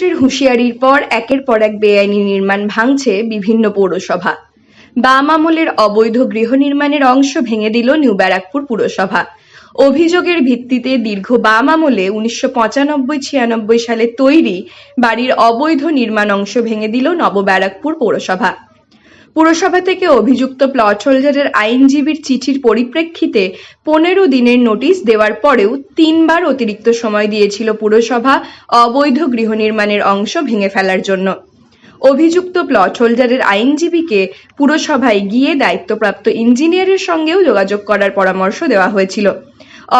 মন্ত্রীর হুঁশিয়ারির পর একের পর এক বেআইনি নির্মাণ ভাঙছে বিভিন্ন পৌরসভা। বাম আমলের অবৈধ গৃহ নির্মাণের অংশ ভেঙে দিল নিউ ব্যারাকপুর পুরসভা। অভিযোগের ভিত্তিতে দীর্ঘ বাম আমলে 1995-96 সালে তৈরি বাড়ির অবৈধ নির্মাণ অংশ ভেঙে দিল নব ব্যারাকপুর পৌরসভা। পুরসভা থেকে অভিযুক্ত প্লট হোল্ডারের আইনজীবীর চিঠির পরিপ্রেক্ষিতে 15 দিনের নোটিশ দেওয়ার পরেও 3 বার অতিরিক্ত সময় দিয়েছিল পুরসভা অবৈধ গৃহ নির্মাণের অংশ ভেঙে ফেলার জন্য। অভিযুক্ত প্লট হোল্ডারের আইনজীবীকে পুরসভায় গিয়ে দায়িত্বপ্রাপ্ত ইঞ্জিনিয়ারের সঙ্গেও যোগাযোগ করার পরামর্শ দেওয়া হয়েছিল।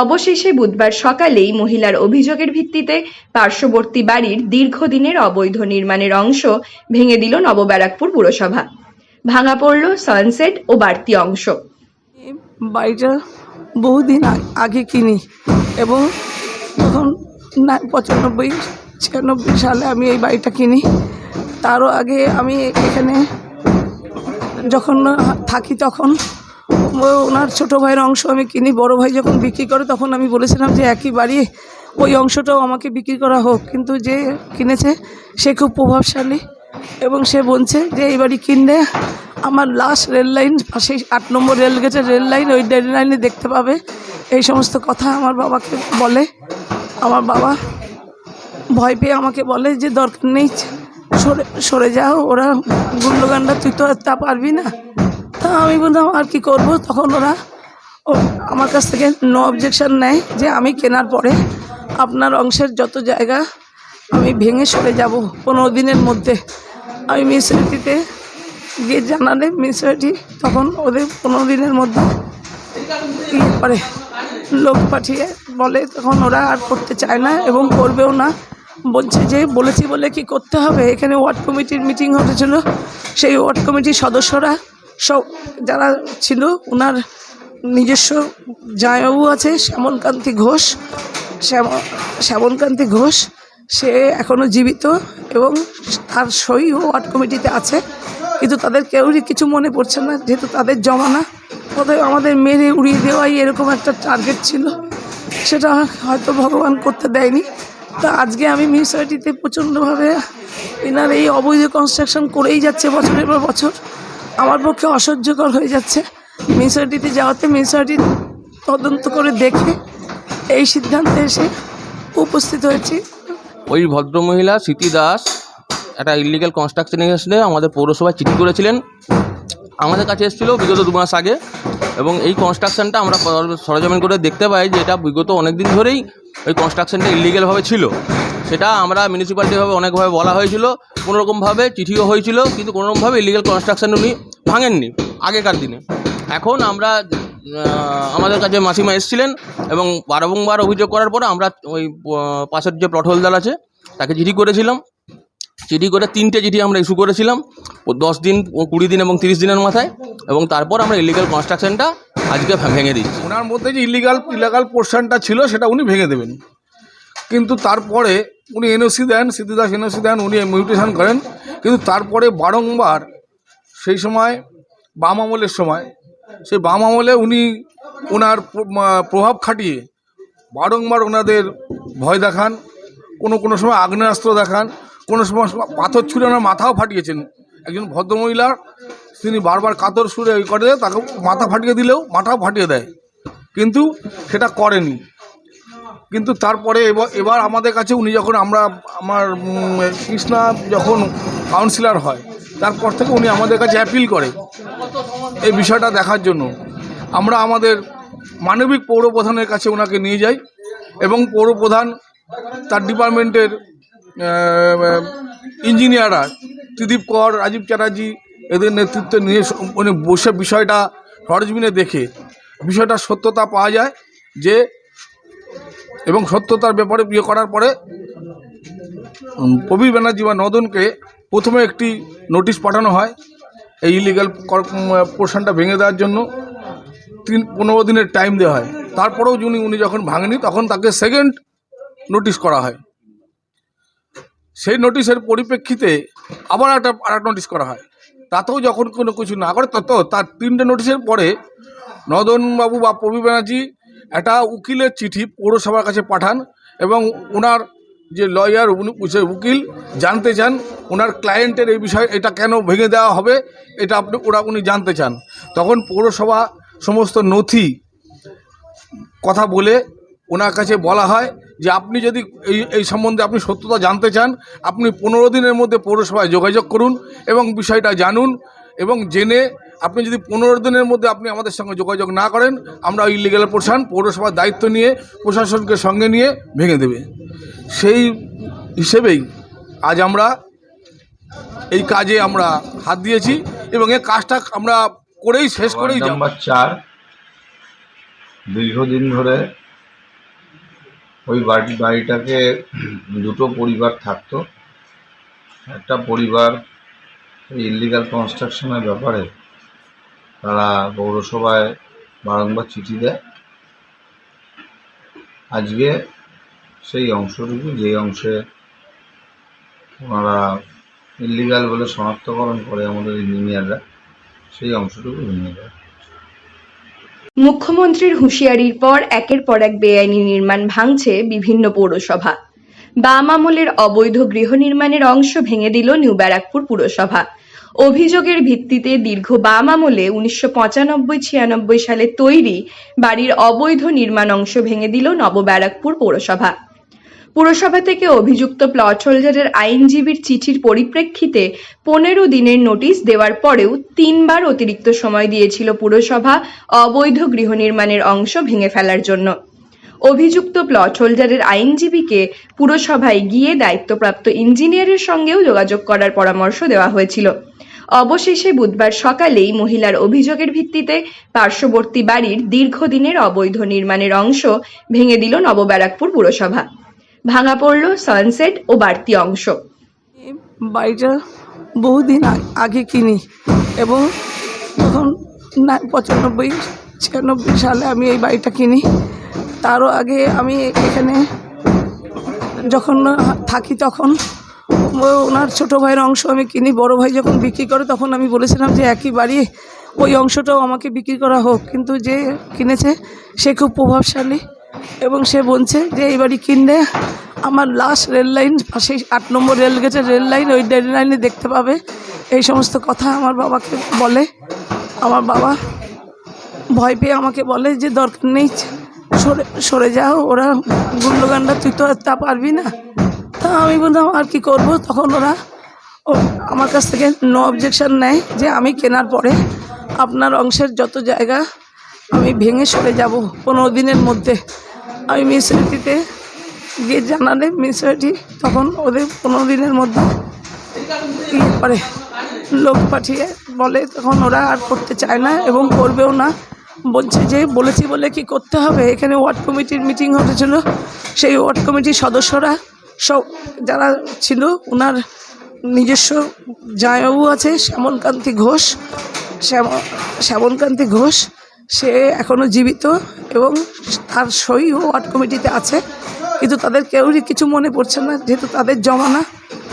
অবশেষে বুধবার সকালেই মহিলার অভিযোগের ভিত্তিতে পার্শ্ববর্তী বাড়ির দীর্ঘদিনের অবৈধ নির্মাণের অংশ ভেঙে দিল নব ব্যারাকপুর পুরসভা। ভাঙা পড়ল সানসেট ও বাড়তি অংশ। বাড়িটা বহুদিন আগে কিনি এবং তখন 95-96 সালে আমি এই বাড়িটা কিনি। তারও আগে আমি এখানে যখন থাকি তখন ওনার ছোটো ভাইয়ের অংশ আমি কিনি। বড় ভাই যখন বিক্রি করে তখন আমি বলেছিলাম যে একই বাড়ি ওই অংশটাও আমাকে বিক্রি করা হোক, কিন্তু যে কিনেছে সে খুব প্রভাবশালী এবং সে বলছে যে এই বাড়ি কিনলে আমার লাস্ট রেল লাইন পাশে 8 নম্বর রেলগেটের রেল লাইন, ওই রেল লাইনে দেখতে পাবে। এই সমস্ত কথা আমার বাবাকে বলে। আমার বাবা ভয় পেয়ে আমাকে বলে যে দরকার নেই, সরে যাও, ওরা গুন্ডগান্ডা, তুই তো তা পারবি না। তা আমি বললাম আর কি করব। তখন ওরা আমার কাছ থেকে নো অবজেকশন নেয় যে আমি কেনার পরে আপনার অংশের যত জায়গা আমি ভেঙে সরে যাব 15 দিনের মধ্যে। আমি মিউনিসিপ্যালিটিতে গিয়ে জানালে মিউনিসিপ্যালিটি তখন ওদের 15 দিনের মধ্যে করে লোক পাঠিয়ে বলে, তখন ওরা আর করতে চায় না এবং করবেও না। বলছে যে বলেছি বলে কি করতে হবে। এখানে ওয়ার্ড কমিটির মিটিং হতেছিল, সেই ওয়ার্ড কমিটির সদস্যরা সব যারা ছিল, ওনার নিজস্ব জামাইবাবু আছে শ্যামলকান্তি ঘোষ, সে এখনও জীবিত এবং তার সই ওয়ার্ড কমিটিতে আছে, কিন্তু তাদের কেউরই কিছু মনে পড়ছে না, যেহেতু তাদের জমানা। তবে আমাদের মেরে উড়িয়ে দেওয়াই এরকম একটা টার্গেট ছিল, সেটা হয়তো ভগবান করতে দেয়নি। তা আজকে আমি মিউনিসিপ্যালিটিতে প্রচণ্ডভাবে এনার এই অবৈধ কনস্ট্রাকশন করেই যাচ্ছে বছরের পর বছর, আমার পক্ষে অসহ্যকর হয়ে যাচ্ছে। মিউনিসিপ্যালিটিতে যাওয়াতে মিউনিসিপ্যালিটি তদন্ত করে দেখে এই সিদ্ধান্তে এসে উপস্থিত হয়েছি। ওই ভদ্রমহিলা স্মৃতি দাস একটা ইলিগাল কনস্ট্রাকশন এসে আমাদের পৌরসভায় চিঠি করেছিলেন, আমাদের কাছে এসেছিল বিগত 2 মাস আগে। এবং এই কনস্ট্রাকশনটা আমরা সরজমিন করে দেখতে পাই যে এটা বিগত অনেক দিন ধরেই ওই কনস্ট্রাকশনটা ইলিগালভাবে ছিল। সেটা আমরা মিউনিসিপ্যালিটিভাবে অনেকভাবে বলা হয়েছিল, কোনোরকমভাবে চিঠিও হয়েছিল, কিন্তু কোনোরকমভাবে ইলিগাল কনস্ট্রাকশন উনি ভাঙেননি আগেকার দিনে। এখন আমরা আমাদের কাছে মাসিমা এসেছিলেন এবং বারংবার অভিযোগ করার পরে আমরা ওই পাশের যে প্লট হোল্ডার আছে তাকে চিঠি করেছিলাম। চিঠি করে 3টে চিঠি আমরা ইস্যু করেছিলাম 10 দিন, 20 দিন এবং 30 দিনের মাথায়, এবং তারপর আমরা ইলিগাল কনস্ট্রাকশনটা আজকে ভেঙে দিচ্ছি। ওনার মধ্যে যে ইলিগাল পোর্শনটা ছিল সেটা উনি ভেঙে দেবেন, কিন্তু তারপরে উনি এনওসি দেন, স্মৃতি দাস এনওসি দেন, উনি মিউটেশন করেন, কিন্তু তারপরে বারংবার সেই সময় বাম আমলের সময়, সেই বাম আমলে উনি ওনার প্রভাব খাটিয়ে বারংবার ওনাদের ভয় দেখান, কোনো সময় আগ্নেয়াস্ত্র দেখান, কোনো সময় পাথর ছুঁড়ে ওনার মাথাও ফাটিয়েছেন। একজন ভদ্রমহিলার তিনি বারবার কাতর সুরে করে তাকে মাথা ফাটিয়ে দিলেও মাথাও ফাটিয়ে দেয়, কিন্তু সেটা করেনি। কিন্তু তারপরে এবার আমাদের কাছে উনি যখন আমার কৃষ্ণা যখন কাউন্সিলর হয়, তারপর থেকে উনি আমাদের কাছে অ্যাপিল করে এই বিষয়টা দেখার জন্য। আমরা আমাদের মানবিক পৌরপ্রধানের কাছে ওনাকে নিয়ে যাই এবং পৌরপ্রধান তার ডিপার্টমেন্টের ইঞ্জিনিয়াররা ত্রিদীপ কর, রাজীব চ্যাটার্জি এদের নেতৃত্বে নিয়ে উনি বসে বিষয়টা সরজমিনে দেখে বিষয়টার সত্যতা পাওয়া যায় যে, এবং সত্যতার ব্যাপারে বিয়ে করার পরে প্রবীর ব্যানার্জি বা নদনকে প্রথমে একটি নোটিশ পাঠানো হয় এই ইলিগাল পোর্শনটা ভেঙে দেওয়ার জন্য। 15 দিনের টাইম দেওয়া হয়, তারপরেও উনি যখন ভাঙেনি তখন তাকে সেকেন্ড নোটিশ করা হয়। সেই নোটিশের পরিপ্রেক্ষিতে আবার একটা নোটিশ করা হয়, তাতেও যখন কোনো কিছু না করে তার 3টে নোটিশের পরে নদনবাবু বা প্রবীর ব্যানার্জি একটা উকিলের চিঠি পৌরসভার কাছে পাঠান এবং ওনার যে লয়ার উকিল জানতে চান ওনার ক্লায়েন্টের এই বিষয় এটা কেন ভেঙে দেওয়া হবে, এটা উনি জানতে চান। তখন পৌরসভা সমস্ত নথি কথা বলে ওনার কাছে বলা হয় যে আপনি যদি এই সম্বন্ধে আপনি সত্যতা জানতে চান, আপনি 15 দিনের মধ্যে পৌরসভায় যোগাযোগ করুন এবং বিষয়টা জানুন, এবং জেনে আপনি যদি 15 দিনের মধ্যে আপনি আমাদের সঙ্গে যোগাযোগ না করেন, আমরা ইলিগাল পোর্শন পৌরসভার দায়িত্ব নিয়ে প্রশাসনকে সঙ্গে নিয়ে ভেঙে দেবে। সেই হিসেবেই আজ আমরা এই কাজে আমরা হাত দিয়েছি এবং এই কাজটা আমরা করেই শেষ করেই যাব। নাম্বার 4 দীর্ঘদিন ধরে ওই বাড়িটাকে দুটো পরিবার থাকতো। একটা পরিবার ইলিগাল কনস্ট্রাকশনের ব্যাপারে তারা পৌরসভায় বারংবার চিঠি দেয়। আজকে সেই অংশটুকু, যে অংশে ওনারা ইলিগাল বলে শনাক্তকরণ করে আমাদের ইঞ্জিনিয়াররা, সেই অংশটুকু ভেঙে দেয়। মুখ্যমন্ত্রীর হুঁশিয়ারির পর একের পর এক বেআইনি নির্মাণ ভাঙছে বিভিন্ন পৌরসভা। বাম আমলের অবৈধ গৃহ নির্মাণের অংশ ভেঙে দিল নিউ ব্যারাকপুর পুরসভা। অভিযোগের ভিত্তিতে দীর্ঘ বাম আমলে 1995-96 সালে তৈরি বাড়ির অবৈধ নির্মাণ অংশ ভেঙে দিল নব ব্যারাকপুর পৌরসভা। পুরসভা থেকে অভিযুক্ত প্লট হোল্ডারের আইনজীবীর চিঠির পরিপ্রেক্ষিতে 15 দিনের নোটিশ দেওয়ার পরেও 3 বার অতিরিক্ত সময় দিয়েছিল পুরসভা অবৈধ গৃহ নির্মাণের অংশ ভেঙে ফেলার জন্য। অভিযুক্ত প্লট হোল্ডারের আইনজীবীকে পুরসভায় গিয়ে দায়িত্বপ্রাপ্ত ইঞ্জিনিয়ারের সঙ্গেও যোগাযোগ করার পরামর্শ দেওয়া হয়েছিল। অবশেষে বুধবার সকালেই মহিলার অভিযোগের ভিত্তিতে পার্শ্ববর্তী বাড়ির দীর্ঘদিনের অবৈধ নির্মাণের অংশ ভেঙে দিল নব ব্যারাকপুর পুরসভা। ভাঙা পড়ল সানসেট ও বাড়তি অংশ। এই বাড়িটা বহুদিন আগে কিনি এবং তখন 95-96 সালে আমি এই বাড়িটা কিনি। তারও আগে আমি এখানে যখন থাকি তখন ওনার ছোটো ভাইয়ের অংশ আমি কিনি। বড় ভাই যখন বিক্রি করে তখন আমি বলেছিলাম যে একই বাড়ি ওই অংশটাও আমাকে বিক্রি করা হোক, কিন্তু যে কিনেছে সে খুব প্রভাবশালী এবং সে বলছে যে এই বাড়ি কিনলে আমার লাস্ট রেল লাইন পাশে 8 নম্বর রেলগেটের রেল লাইন, ওই রেল লাইনে দেখতে পাবে। এই সমস্ত কথা আমার বাবাকে বলে। আমার বাবা ভয় পেয়ে আমাকে বলে যে দরকার নেই, সরে যাও, ওরা গুন্ডগান্ডা, তুই তো তা পারবি না। তা আমি বললাম আর কি করব। তখন ওরা আমার কাছ থেকে নো অবজেকশন নেয় যে আমি কেনার পরে আপনার অংশের যত জায়গা আমি ভেঙে সরে যাব 15 দিনের মধ্যে। আমি মিউনিসিপ্যালিটিতে গিয়ে জানালে মিউনিসিপ্যালিটি তখন ওদের 15 দিনের মধ্যে করে লোক পাঠিয়ে বলে, তখন ওরা আর করতে চায় না এবং করবেও না। বলছে যে বলেছি বলে কি করতে হবে। এখানে ওয়ার্ড কমিটির মিটিং হয়েছিল, সেই ওয়ার্ড কমিটির সদস্যরা সব যারা ছিল, ওনার নিজস্ব জামাইবাবু আছে শ্যামলকান্তি ঘোষ, সে এখনও জীবিত এবং তার সই ওয়ার্ড কমিটিতে আছে, কিন্তু তাদের কেউরই কিছু মনে পড়ছে না, যেহেতু তাদের জমানা।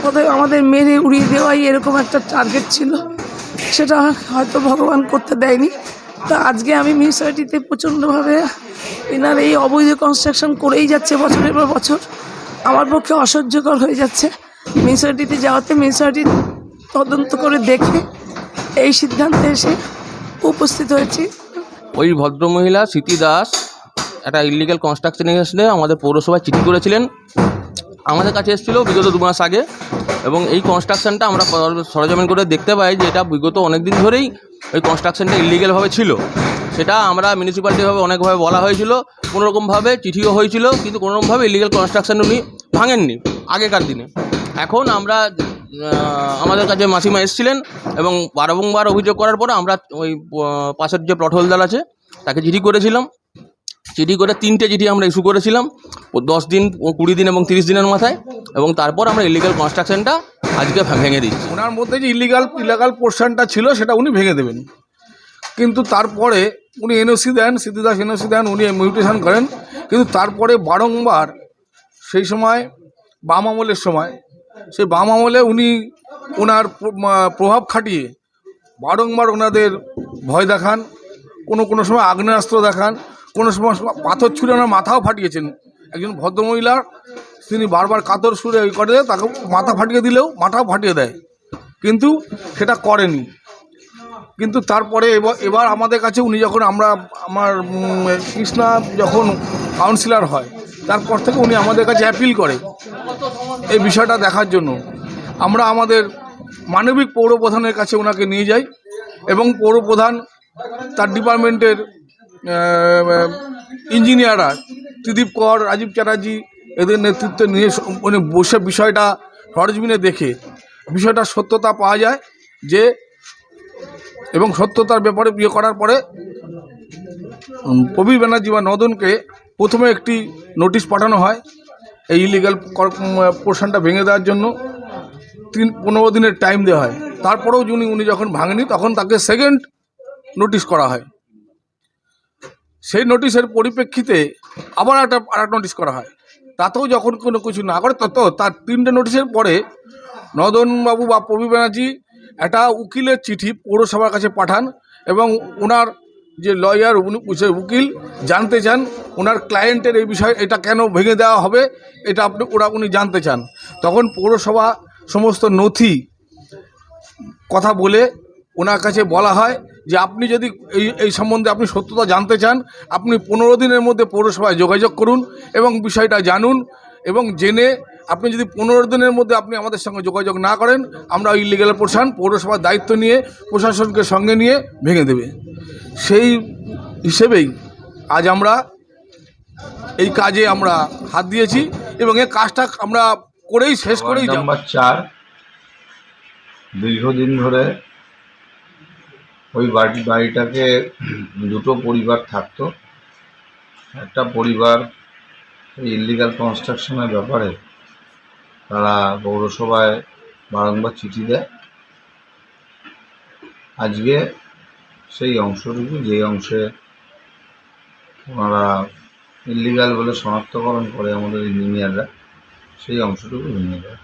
তবে আমাদের মেরে উড়িয়ে দেওয়াই এরকম একটা টার্গেট ছিল, সেটা হয়তো ভগবান করতে দেয়নি। তা আজকে আমি মিউনিসিপ্যালিটিতে প্রচণ্ডভাবে এনার এই অবৈধ কনস্ট্রাকশন করেই যাচ্ছে বছরের পর বছর, আমার পক্ষে অসহ্যকর হয়ে যাচ্ছে। মিউনিসিপ্যালিটিতে যাওয়াতে মিউনিসিপ্যালিটি তদন্ত করে দেখে এই সিদ্ধান্তে এসে উপস্থিত হয়েছি। ওই ভদ্রমহিলা স্মৃতি দাস একটা ইলিগাল কনস্ট্রাকশন এসে আমাদের পৌরসভায় চিঠি করেছিলেন। আমাদের কাছে এসেছিল বিগত 2 মাস আগে, এবং এই কনস্ট্রাকশনটা আমরা সরজমিন করে দেখতে পাই যে এটা বিগত অনেক দিন ধরেই ওই কনস্ট্রাকশনটা ইলিগালভাবে ছিল। সেটা আমরা মিউনিসিপ্যালিটিভাবে অনেকভাবে বলা হয়েছিল, কোনোরকমভাবে চিঠিও হয়েছিল, কিন্তু কোনোরকমভাবে ইলিগাল কনস্ট্রাকশন উনি ভাঙেননি আগেকার দিনে। এখন আমরা আমাদের কাছে মাসিমা এসেছিলেন এবং বারংবার অভিযোগ করার পরে আমরা ওই পাশের যে প্লট হোল্ডার আছে তাকে চিঠি করেছিলাম। চিঠি করে 3টে চিঠি আমরা ইস্যু করেছিলাম 10 দিন, 20 দিন এবং 30 দিনের মাথায়, এবং তারপর আমরা ইলিগাল কনস্ট্রাকশনটা আজকে ভেঙে দিচ্ছি। ওনার মধ্যে যে ইলিগাল পোর্শনটা ছিল সেটা উনি ভেঙে দেবেন, কিন্তু তারপরে উনি এনওসি দেন, স্মৃতি দাস এনওসি দেন, উনি মিউটেশন করেন, কিন্তু তারপরে বারংবার সেই সময় বাম আমলের সময়, সেই বাম আমলে উনি ওনার প্রভাব খাটিয়ে বারংবার ওনাদের ভয় দেখান, কোনো সময় আগ্নেয়াস্ত্র দেখান, কোনো সময় পাথর ছুঁড়ে ওনার মাথাও ফাটিয়েছেন। একজন ভদ্রমহিলার তিনি বারবার কাতর সুরে ওই করে তাকে মাথা ফাটিয়ে দিলেও মাথাও ফাটিয়ে দেয়, কিন্তু সেটা করেনি। কিন্তু তারপরে এবার আমাদের কাছে উনি যখন আমার কৃষ্ণা যখন কাউন্সিলর হয়, তারপর থেকে উনি আমাদের কাছে অ্যাপিল করে এই বিষয়টা দেখার জন্য। আমরা আমাদের মানবিক পৌরপ্রধানের কাছে ওনাকে নিয়ে যাই এবং পৌরপ্রধান তার ডিপার্টমেন্টের ইঞ্জিনিয়াররা ত্রিদীপ কর, রাজীব চ্যাটার্জি এদের নেতৃত্বে নিয়ে উনি বসে বিষয়টা সরজমিনে দেখে বিষয়টার সত্যতা পাওয়া যায় যে, এবং সত্যতার ব্যাপারে বিয়ে করার পরে প্রবীর ব্যানার্জি বা নদনকে প্রথমে একটি নোটিশ পাঠানো হয় এই ইলিগাল পোর্শনটা ভেঙে দেওয়ার জন্য। 15 দিনের টাইম দেওয়া হয়। তারপরেও উনি যখন ভাঙেনি তখন তাকে সেকেন্ড নোটিশ করা হয়। সেই নোটিশের পরিপ্রেক্ষিতে আবার একটা নোটিশ করা হয়। তাতেও যখন কোনো কিছু না করে তার 3টে নোটিশের পরে নদনবাবু বা প্রবীর ব্যানার্জি একটা উকিলের চিঠি পৌরসভার কাছে পাঠান এবং ওনার যে লয়ার উকিল জানতে চান ওনার ক্লায়েন্টের এই বিষয়, এটা কেন ভেঙে দেওয়া হবে, এটা উনি জানতে চান। তখন পৌরসভা সমস্ত নথি কথা বলে ওনার কাছে বলা হয় যে আপনি যদি এই সম্বন্ধে আপনি সত্যতা জানতে চান, আপনি 15 দিনের মধ্যে পৌরসভায় যোগাযোগ করুন এবং বিষয়টা জানুন, এবং জেনে আপনি যদি 15 দিনের মধ্যে আপনি আমাদের সঙ্গে যোগাযোগ না করেন, আমরা ইলিগাল পোর্শন পৌরসভার দায়িত্ব নিয়ে প্রশাসনকে সঙ্গে নিয়ে ভেঙে দেবে। সেই হিসেবেই আজ আমরা এই কাজে আমরা হাত দিয়েছি এবং এই কাজটা আমরা করেই শেষ করেই যাব। নাম্বার 4 দীর্ঘদিন ধরে ওই বাড়িটাকে দুটো পরিবার থাকতো। একটা পরিবার ইলিগাল কনস্ট্রাকশনের ব্যাপারে তারা পৌরসভায় বারংবার চিঠি দেয়। আজকে সেই অংশটুকু, যে অংশে ওনারা ইলিগাল বলে শনাক্তকরণ করে আমাদের ইঞ্জিনিয়াররা, সেই অংশটুকু ভেঙে দেয়।